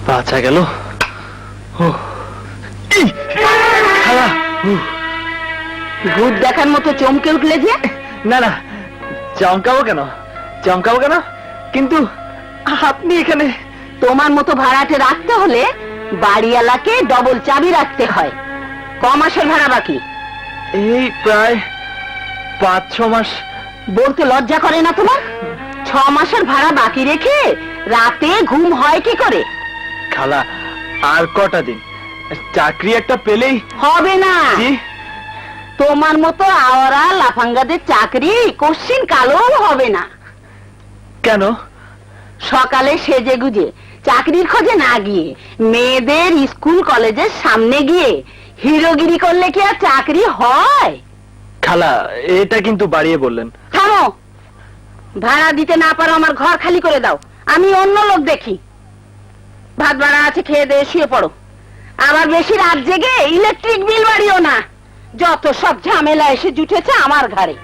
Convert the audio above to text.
বাঁচা গেল। ভূত দেখার মতো চমকে উঠলে যে। না না, চমকাবো কেন, চমকাবো কেন? কিন্তু আপনি এখানে। তোমার মতো ভাড়াটে রাখতে হলে বাড়িওয়ালাকে ডবল চাবি রাখতে হয়। ক মাসের ভাড়া বাকি? এই প্রায় 5-6 মাস। বলতে লজ্জা করে না তোমার? 6 মাসের ভাড়া বাকি রেখে রাতে ঘুম হয় কি করে? খালা, আর কটা দিন চাকরি একটা পেলেই হবে না। জি? তোমার মতো আওয়ারা লাফাঙ্গাদের চাকরি কোশ্চিন কালেও হবে না। কেন? সকালে সেজে গুজে চাকরির খোঁজে না গিয়ে মেয়েদের স্কুল কলেজের সামনে গিয়ে হিরোগিরি করলে কি আর চাকরি হয়? খালা, এটা কিন্তু বাড়িয়ে বললেন। থামো। ভাড়া দিতে না পারো আমার ঘর খালি করে দাও, আমি অন্য লোক দেখি। ভাত ভাড়া আছে, খেয়ে দিয়ে শুয়ে পড়ো। আবার বেশি রাত জেগে ইলেকট্রিক বিল বাড়িও না। যত সব ঝামেলা এসে জুটেছে আমার ঘরে।